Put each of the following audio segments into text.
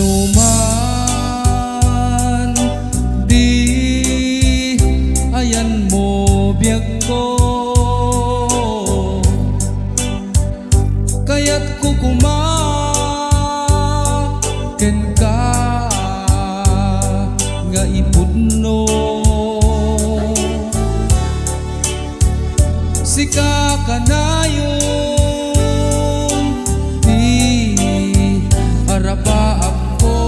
dinuman di ayan mo biyag ko, kaya't kukumaken ka nga ipudno. Sika kanayon di arapa ako,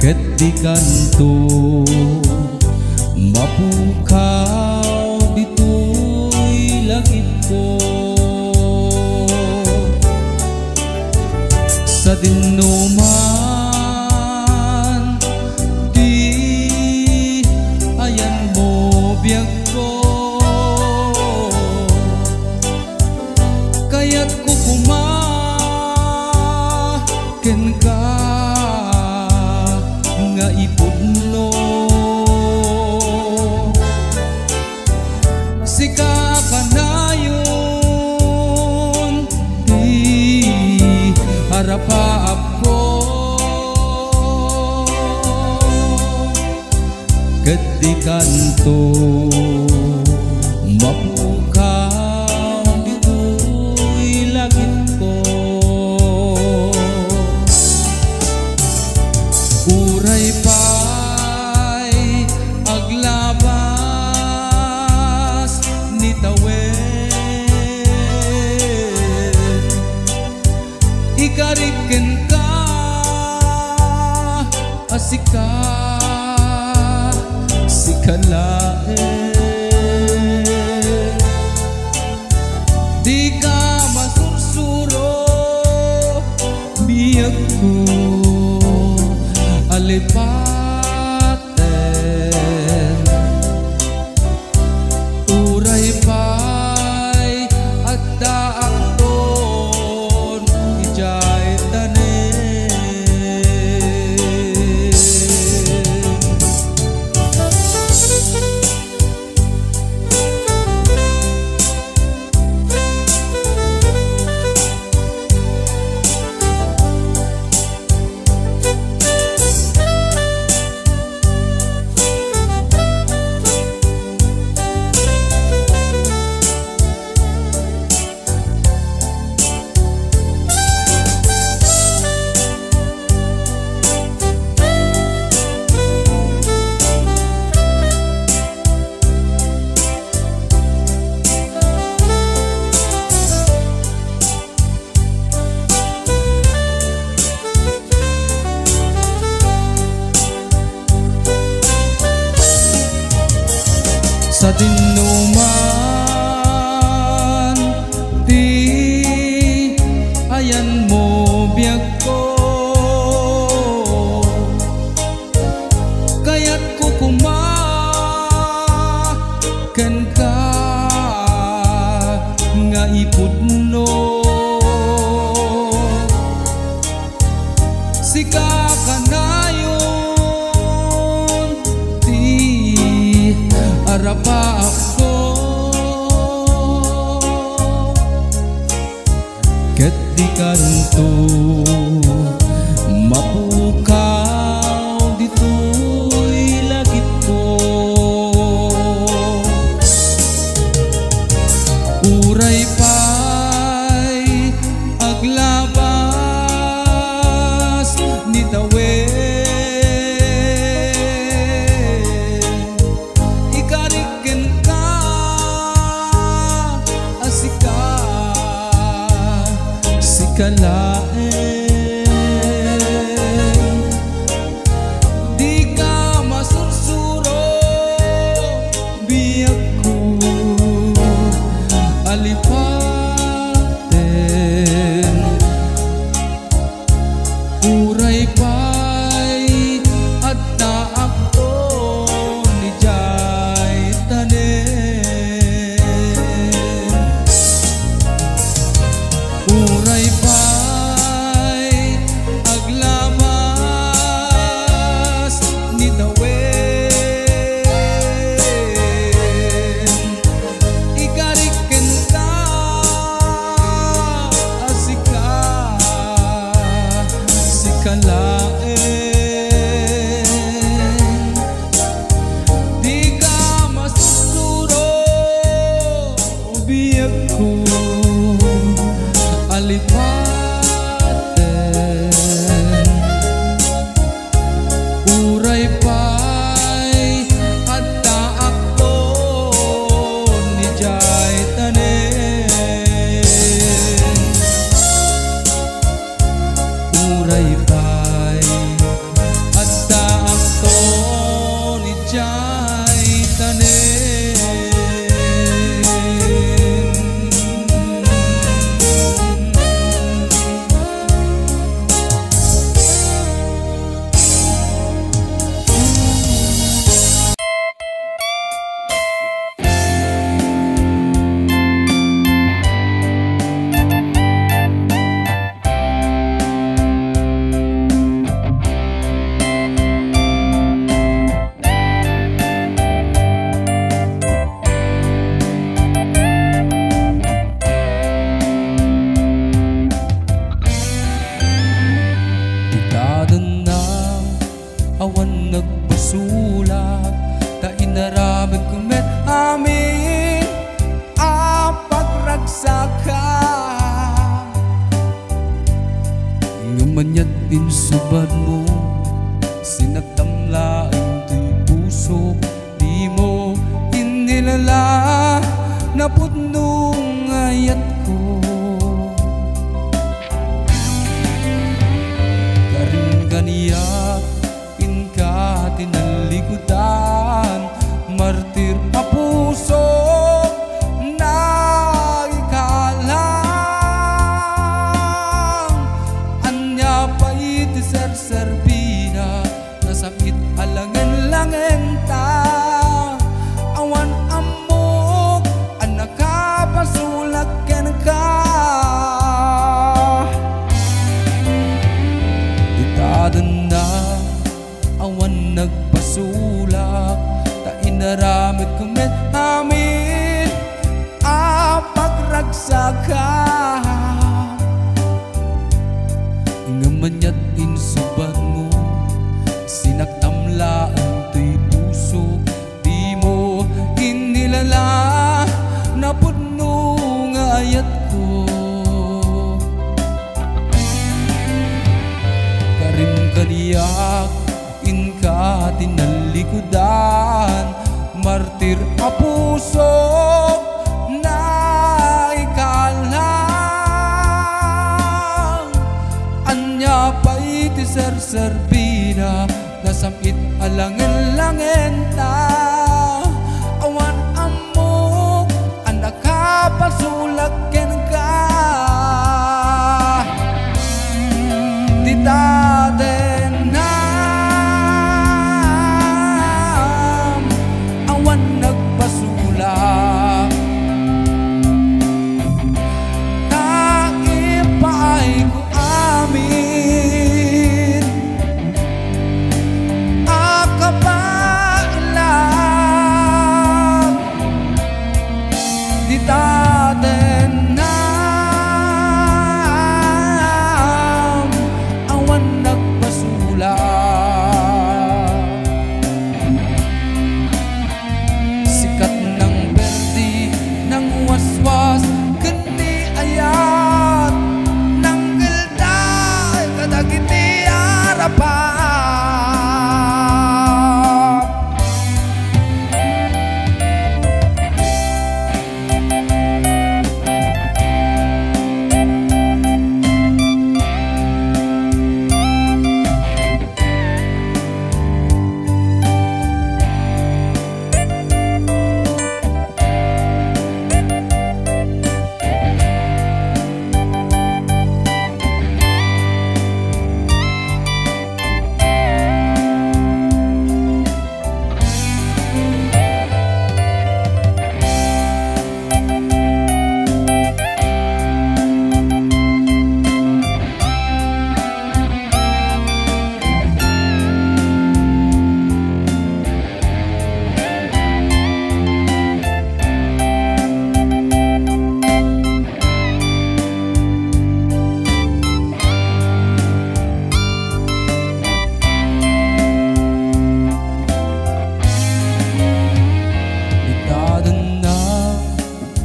ket di kanto mapukaw dito'y langit ko. Sa dinuman di ayan mo biyag ko, kaya't kukumaken ka nga ipudno. Sika kanayon di harapa ako, ket di kanto mapukaw dito'y langit ko. Uray pa'y aglabas ni tawid, ikariken ka asika sikalae. Di ka masursuro biyag ko alipaten. Uray pa'y adda ang ton ijay tanen. Sa dinuman di ayan mo biyag ko, kaya't kukumaken ka nga ipudno. Sika kanayon di arapa ako, ket di kanto mapukaw dito'y langit ko. Uray pa'y aglabas ni tawid, ikariken ka asika sikalae. Di ka masursuro biyag ko alipaten. Uray pa'y adda ako ni jay tanen. Uray pa'y uray pay at daang to ni jay tanen. Awan nagpasulak, ta inaramid kumet amin apagragsaka. Ngumanyat din subad mo, sinagtamlaing to'y puso, di mo inilala na putnong ayat ko. Karing-ganiyak tinalikudan, martir a puso na ikalang. Anya pa iti ser-serbina, nasakit alangen-langen ta. Awan amok, anak ka pasulak ken ka. Ditadan na awan nagpasulak, ta inaramid kumet amin apagragsaka. Ngamanyat insubad mo, sinagtamlaan to'y puso, di mo inilala na pudno nga ayat ko. Karim-kaniyak inka tinalikudan, martir a puso na ikalang. Anya pa iti ser-serbina, nasamit alangen-langen ta. Awan amok, anak ka pasulak ken ka. Ditaden na nagpasulak, naipaay ko amin akabalang. Di taten na awan nagpasulak. Waswas kini ayat nang gilday kadagiti arapan.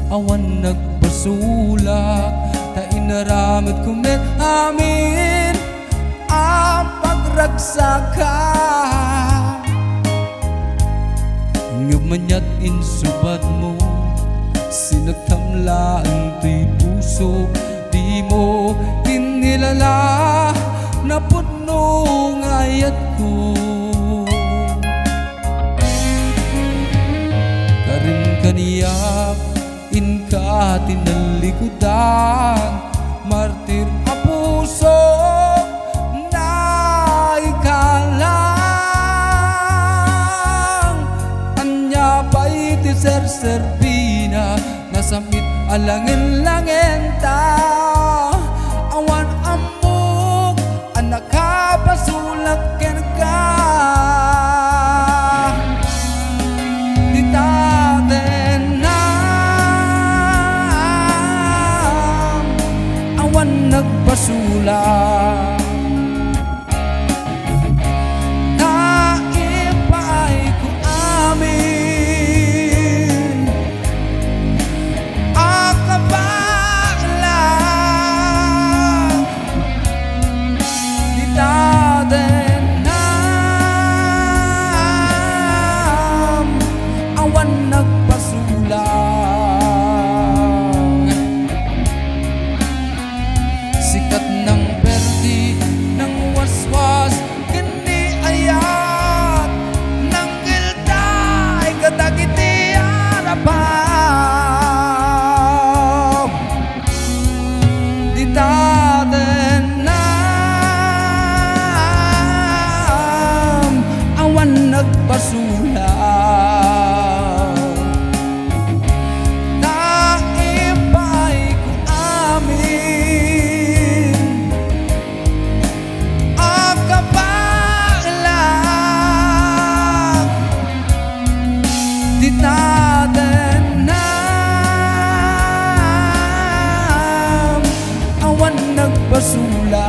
awan nagpasulak, ta inaramid kumet amin ang pagragsaka. Ngumanyat insubad mo, sinagtamlaan to'y puso, di mo inilala na tinalikudan, martir a puso na ikalang. Anya pa iti ser-serbina, nasamit alangin-langin ta. Awan amok, anak kapasulat ken ka. Di taten na awan nagpasulat. Naipay ko amin akabakla. Di taten na awan nagpasulat. Sikat ng perdi ng waswas, kini ayat ng gilday kadagiti harapan. Di taten na awan nagpasulat. Naipay ko amin akabakla. Di taten na awan nagpasulat.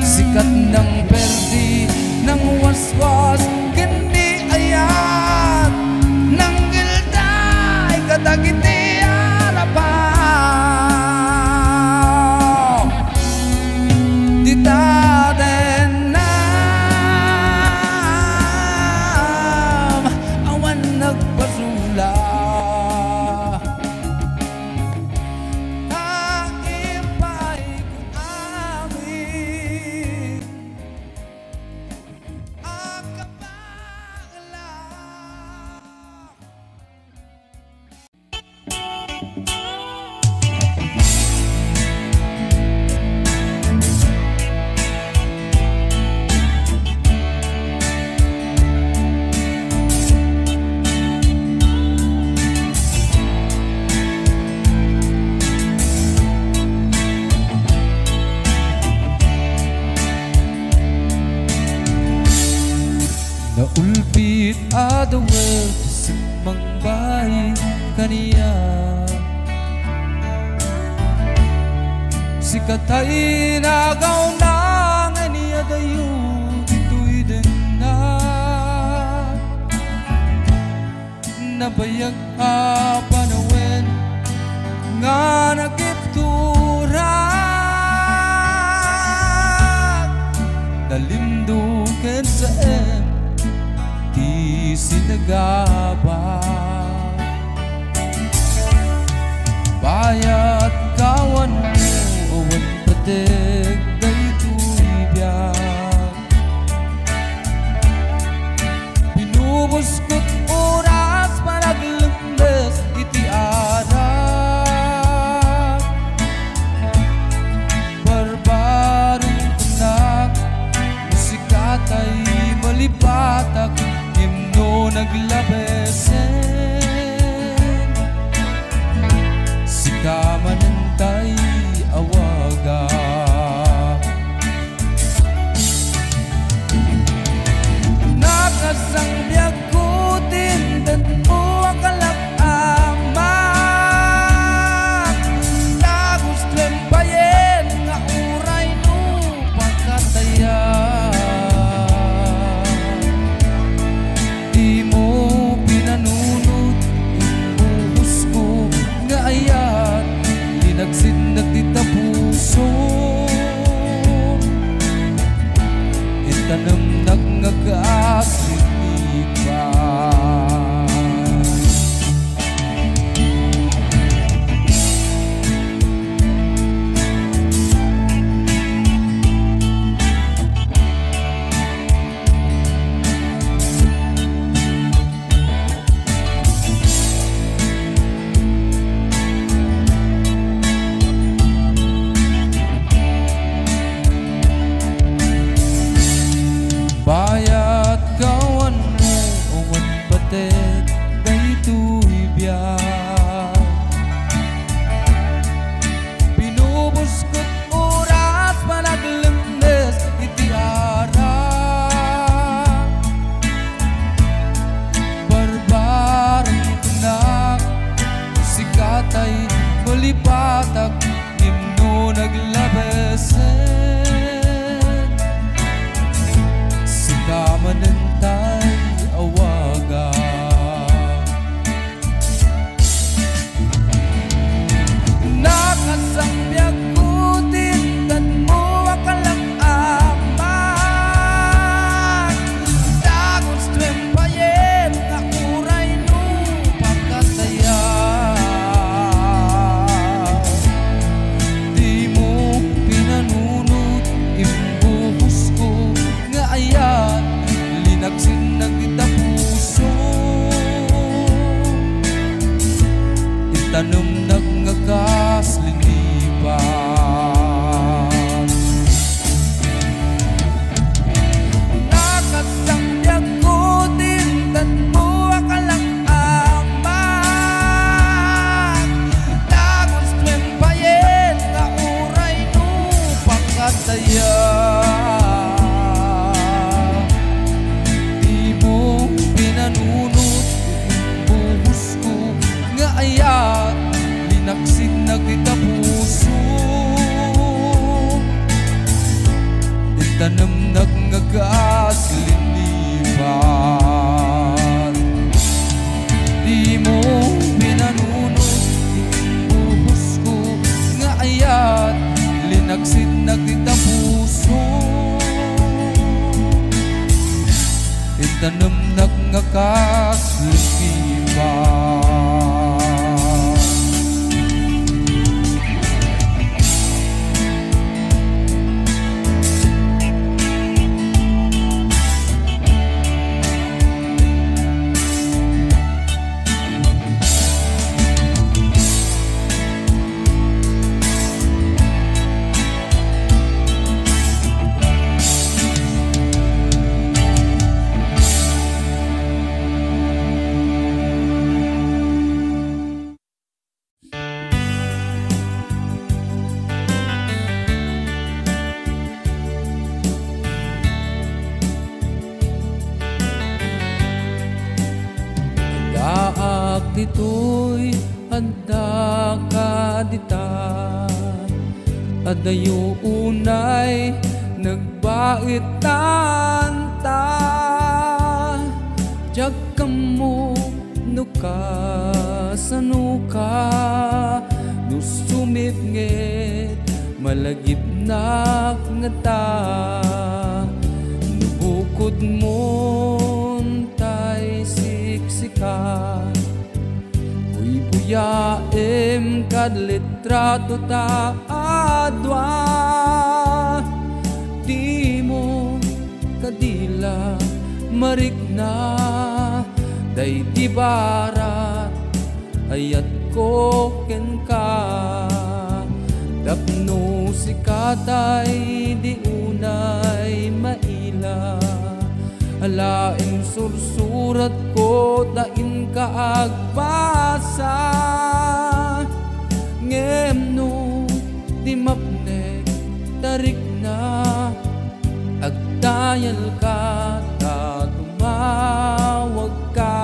Sikat ng perdi ng waswas, kini ayat ng gilday kadagiti harapan. Di taten na awan nagpasulat. Naipay ko amin akabakla. Naulpit ada world sa mangbay kaniya. Sikatay nagaw na nga niya dayo dito'y din na. Nabayag a panawin nga nagipturan. Nalindukin sa di sinagaba. Bayat kawan mo awan patig daytoy biyak. Pinubuskot oras panaglembes iti arak. Barbarong anak musikatay malipatak, himno naglabesen. Sikamanantay awaga. Nakasang biyag ko tindan mo ang kalakamak. Tagus trempayen nga uray no pagkatayan. Di mo pinanunod yung buhos ko nga ayan, linagsinag di tapuso. Itanam nagngagaaslit pa. tay malipatak ngimno naglabesen sikamanentay awaga nakasambyak kutin dan mo akalang aman dagos trempayen na uray no pagkataya di mo pinanunod imbuhos ko nga ayan linagsin na kita puso itanong nagngagas linipan nakasambyak ko tindan mo akalang aman dagos trempayen nga uray no pagkataya di mo pinanunod buhos ko nga ayan linaksin na kita puso itanam nagngagas linipan di mo pinanunod buhos ko nga ayan linaksin na kita puso itanam nagngagas linipan daak dito'y handa ka dita adayo unay nagbaitan ta jag kamo nuka sanuka nusumipngit malagip na ngata nubukod mo tay siksikan uy buyaem kad litrato ta adwa di mo kadila marikna day di barat ayat ko ken ka dapno si katay di unay maila alaim sursurat ko dain ka agbasa ngemno di mapnek tarik na agdayal ka ta tumawag ka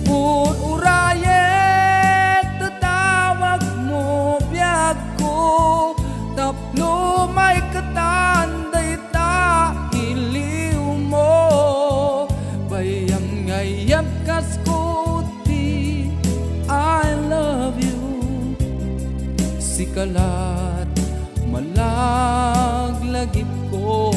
pun urayet tatawag mo biyag ko tapno may katanday ta iliw mo bayam ngayap kas ko ti I love you sikalat malaglagip ko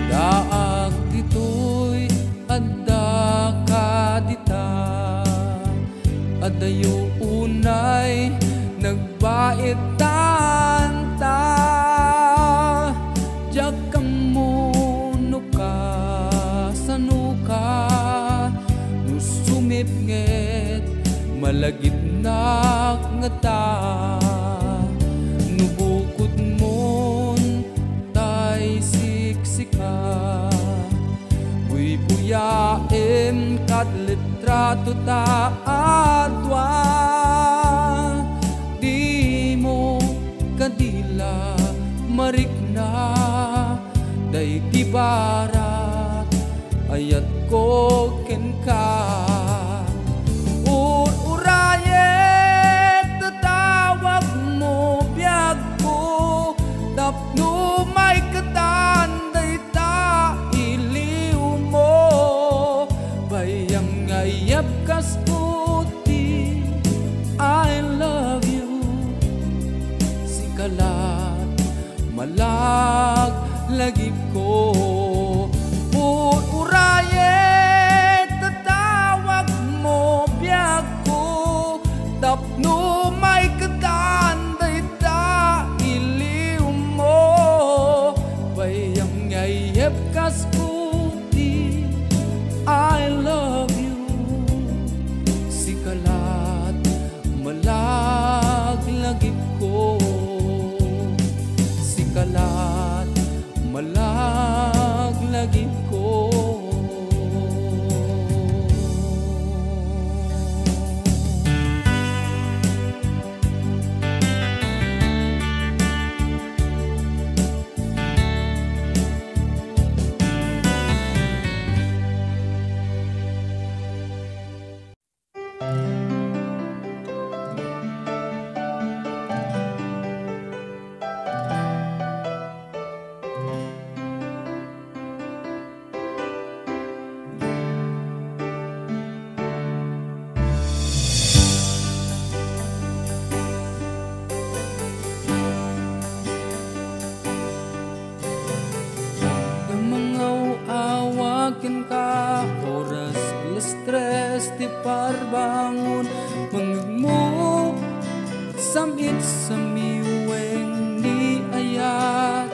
daak dito'y adda ka. Buyaem kat litrato ta adwa, di mo kadila marikna, day di barat ayat ko ken ka. Urayet tatawag mo biyag ko, tapno may katan day ta iliw mo, bayang ngayap kas puti I love you. Sikalat malag lagip ko, urayet tatawag mo biyag ko, tapno may katan day ta iliw mo, bayang ngayep kas puti I love you. Sikalat malag lagip ko, sikalat malag lagip ko. Awakin ka oras alas 3 di parbangon, mangmo samit sa miweng ni ayat,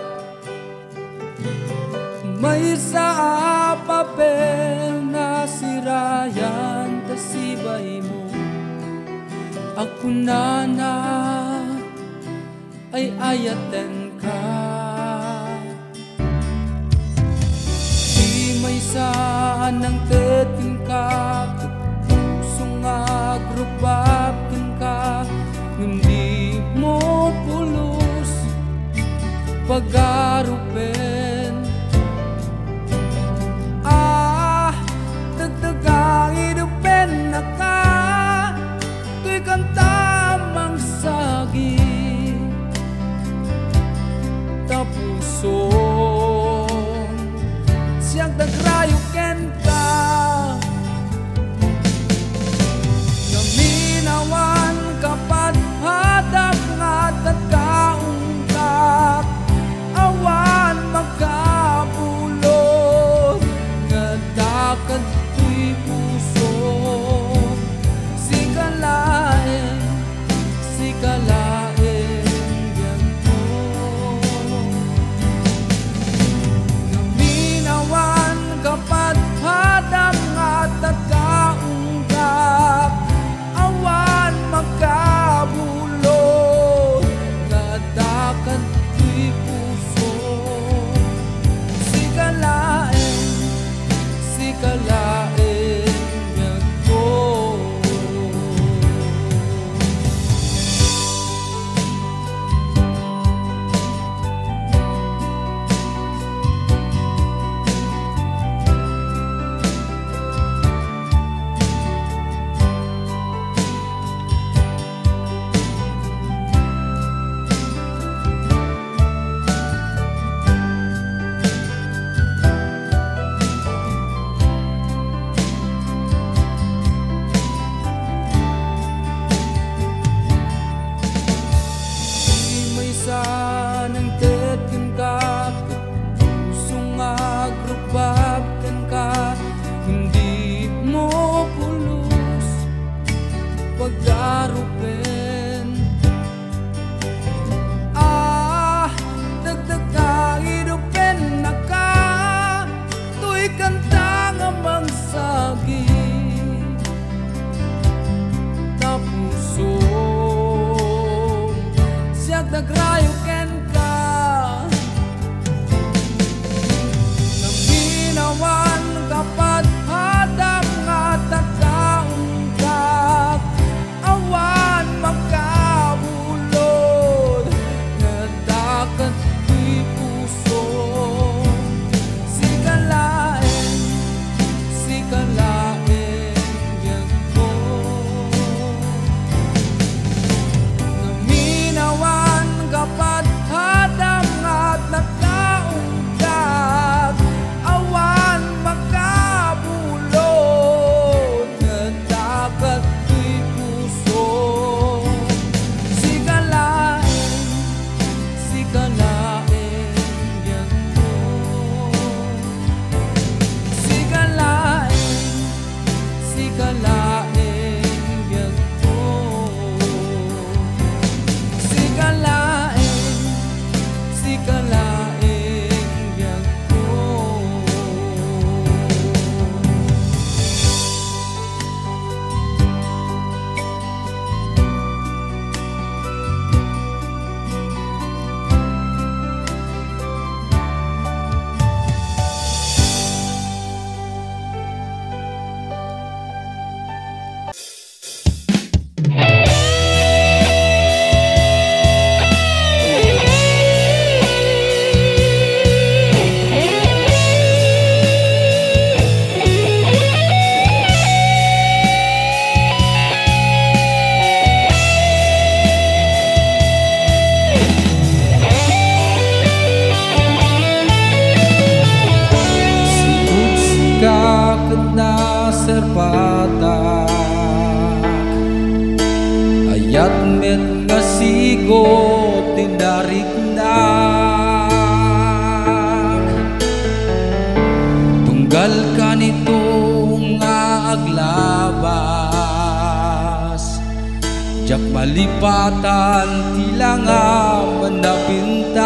may sa papel na sirayan tasibay mo, ako na ay ayaten ka. May saan ang tetin ka, pusong agrupapin ka, hindi mo pulos pag-arupin. Dagdagang idupin na ka, to'y kantamang sagi, tapuso siyang tagrayo ken ka. Naminawan kapat hadak nga tagkaungkak, awan magkabulot nga dakad tuy puso. Sikalain, sikalain yan ko. Kapat hadang at tagkaunggap, awan magkabulot nga dakat tuy puso. Sikalain, sikalain yan ko. Nang tetkin ka, pusong agrupapkan ka, hindi mo pulos pag-arupin. Dagdagang idupin na ka, to'y kantang amang sagi, tapuso siyag nagrayo ken ka. patak, ayat met nga sigot tindarignak. Tunggal ka nito nga aglabas, jak malipatan tila nga manapintas.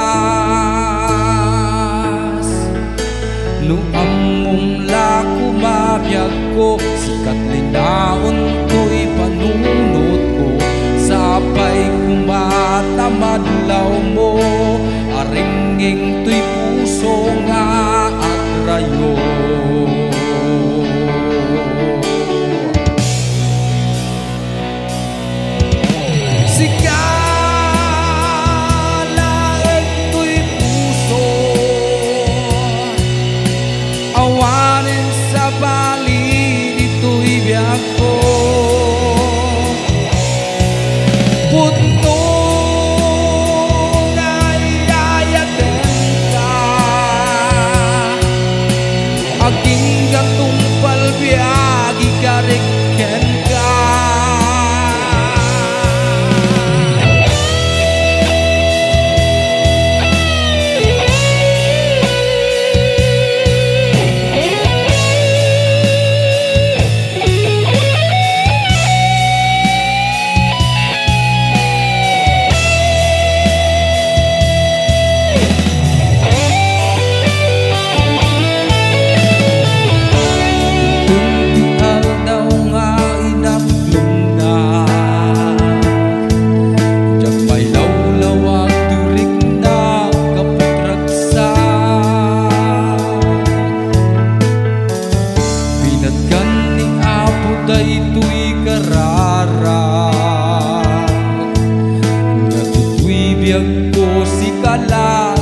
No among lako mabiyag ko, sikat linaon to'y panunod ko. Sapay kumatamadlaw mo, aringing to'y puso nga at rayo. Sikalaeng to'y puso, awanin sa bali dito'y biyag ko. Punto nga iayaten ka, aging gatumpal biyag ikarikken ka. Ito'y kararag, natutu'y biyag ko si kalat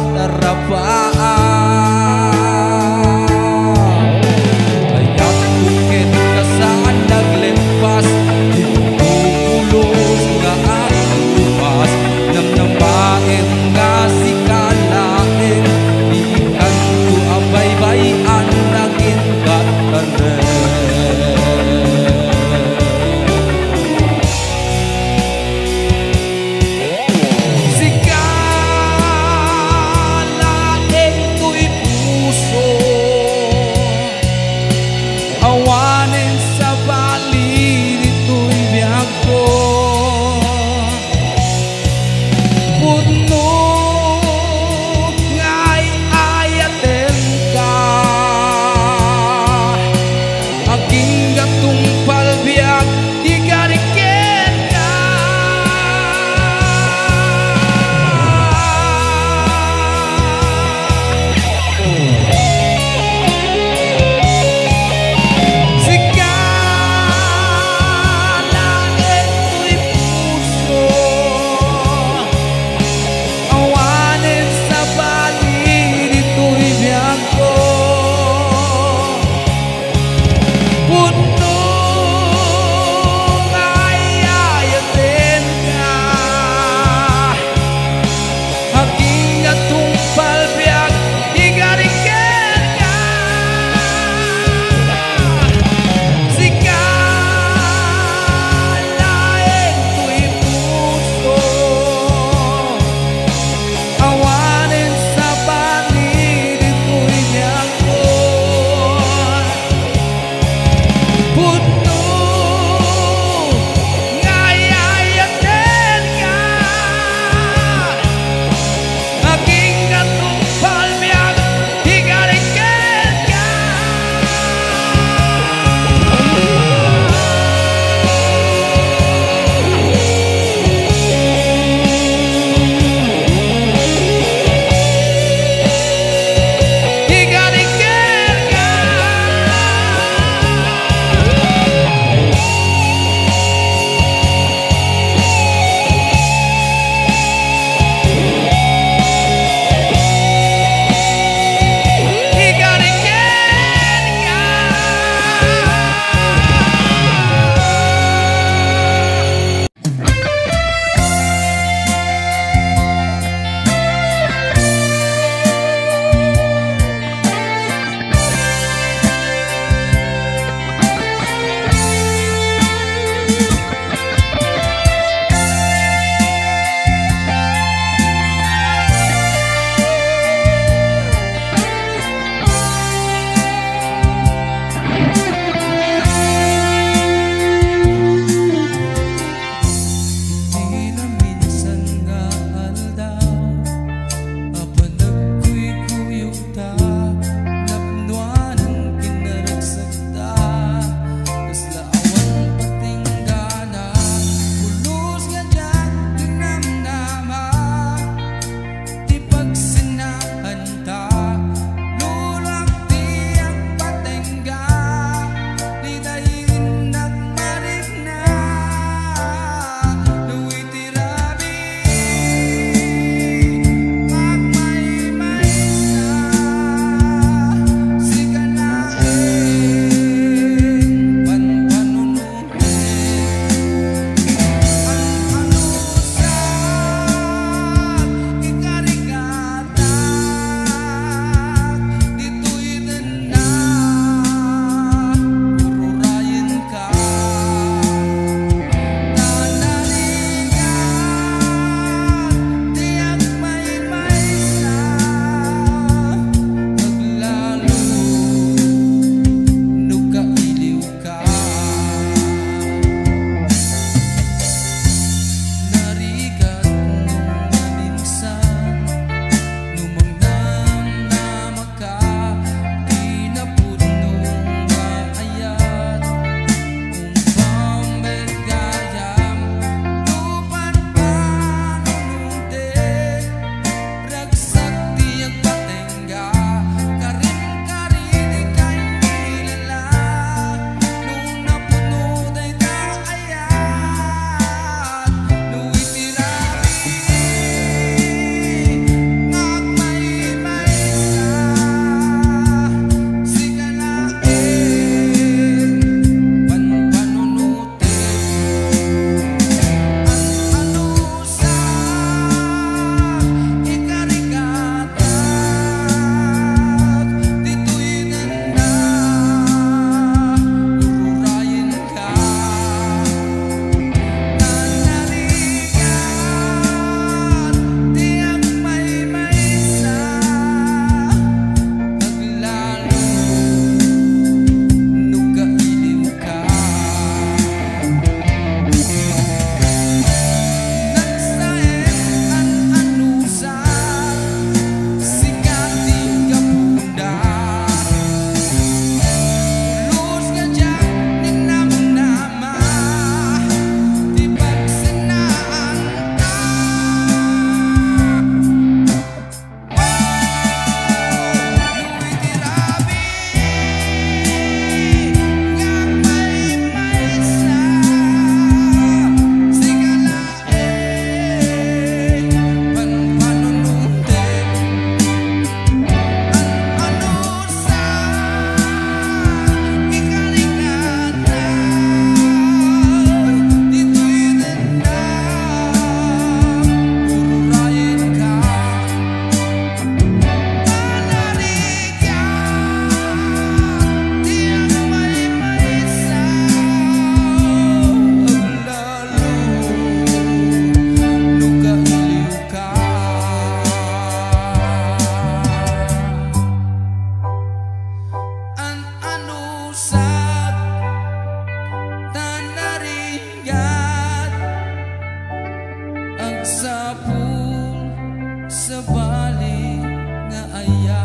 saya.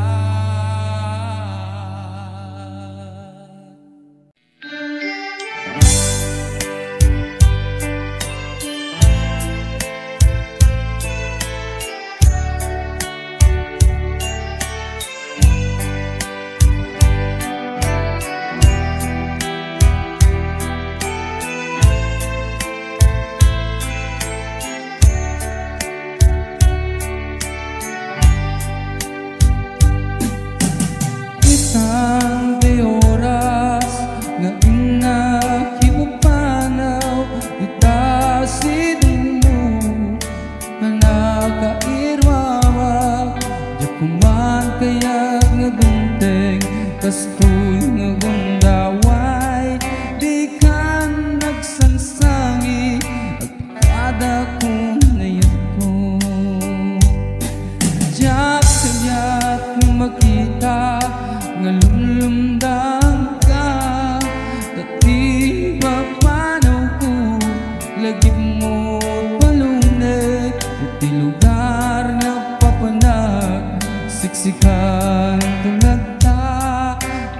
Siksikan tulad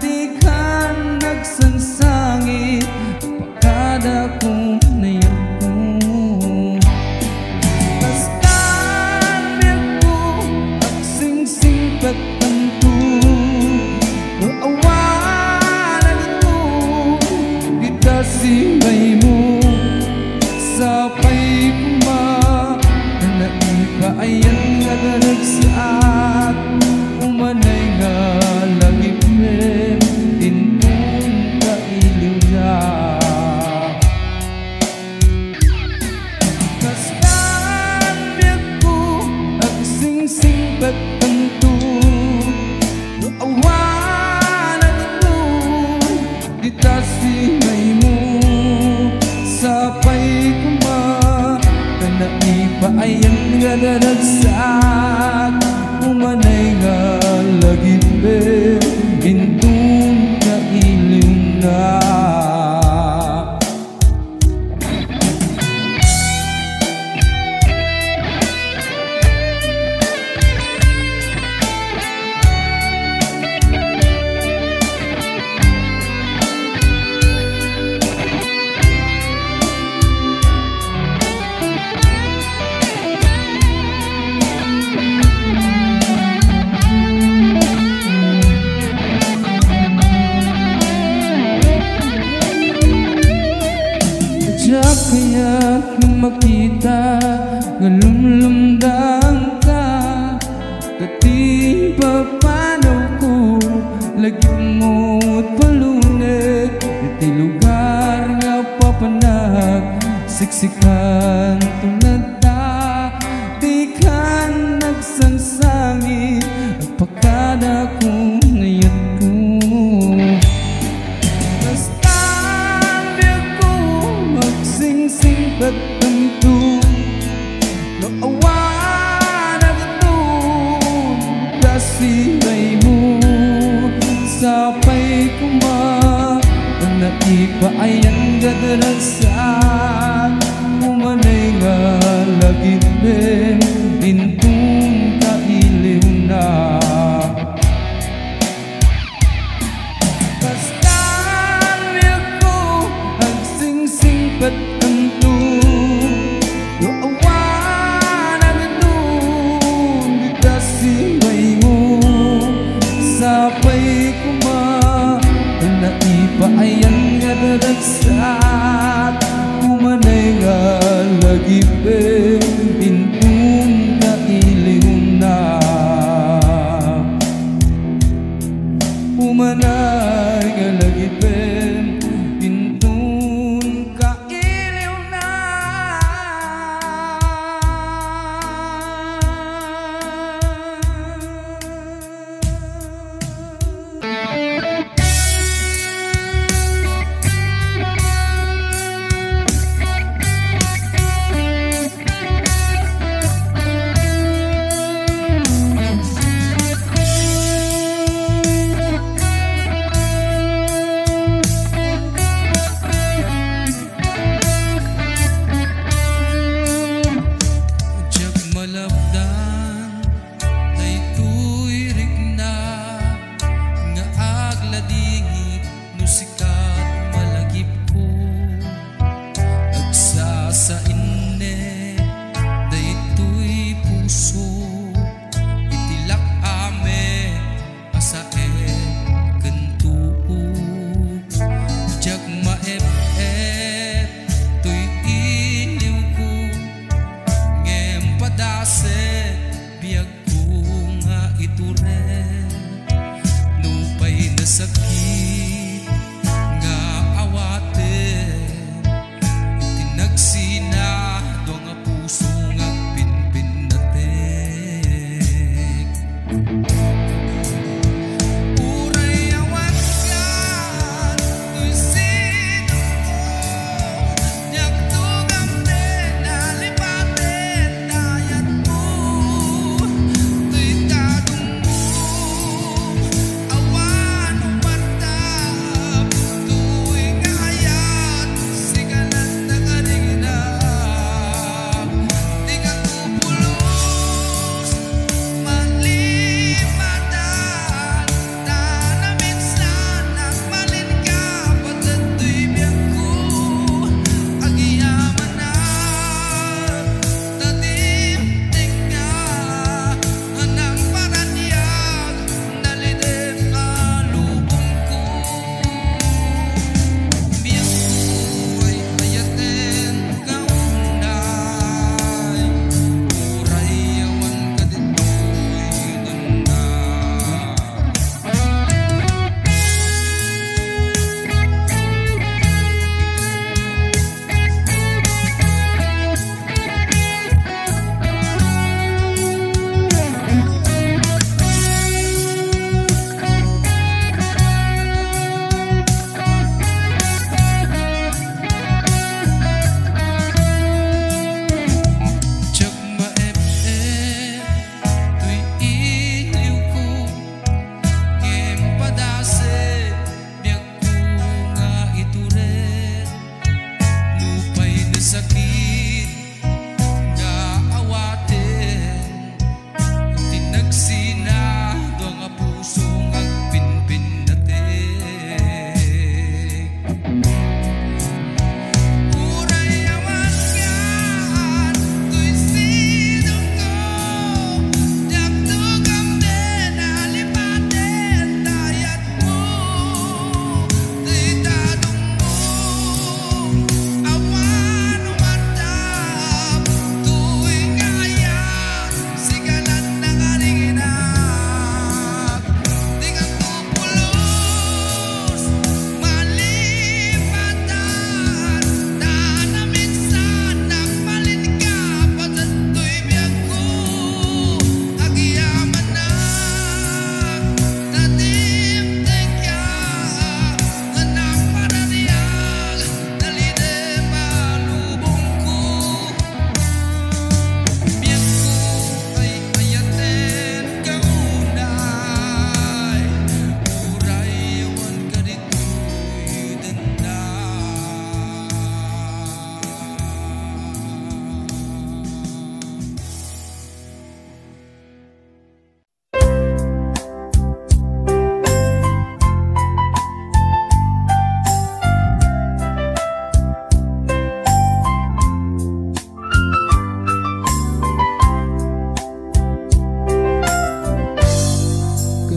di ka nagsansangit, pagkada kong nayako. Bastan ko at singsing pagtanto, awanan ito, di tasibay mo, sapay kuma, na naipayan nga ganagsaat. Umanay nga lagi men tinun ka iliw na. Kastan biag ko ang singsing pagtanto, awanan ito, di tasingay mo, sapay kuma, kanaipayan nga nanagsak. Umanay nga lagi men intun ka iliw na. Kaya kung makita nga lumlumdang ka, dati pa paano ko lagi mo't palunod, iti lugar nga papanag, siksikan tulad ta, di ka nagsansangit, ang pagkada kong ngayon ko. Pagtanto, awanan ito, kasibay mo, sapay kuma, ang naipayan gadaragsak. Umanay nga lagi men intun ka iliw na. Kastan biag ko ang singsing pagtanto, sapay kuma, naipayan nga daragsak. Umanay nga lagi men intun ka iliw na. Umanay nga lagi men intun ka iliw na.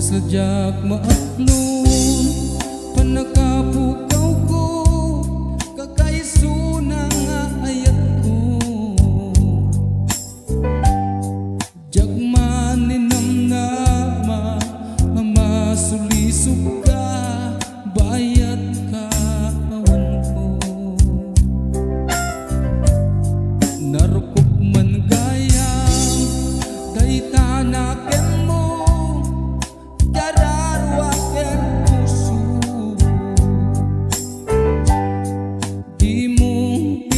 Sejak maaklum panakapukaw ko kakaisunang ayat ko jagman ninamnama mamasulisog ka bayat ka awan ko narukop man gayang daytanaken mo di mong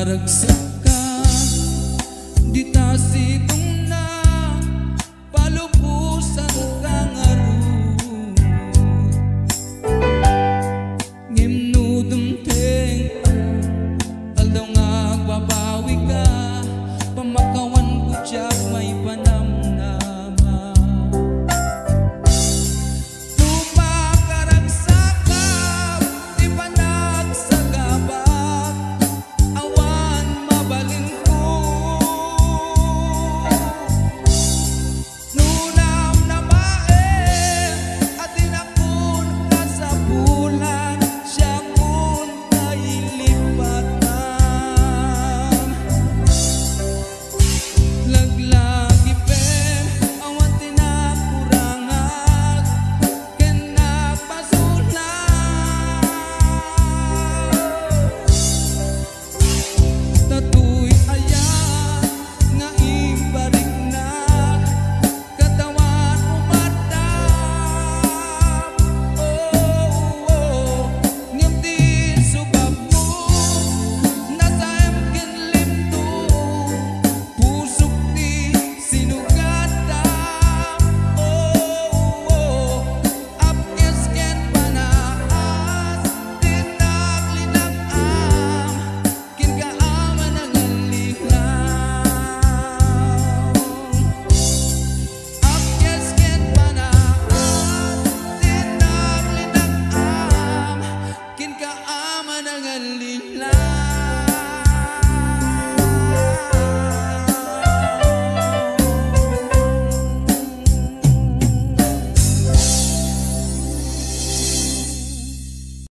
naragsak ka, di tasik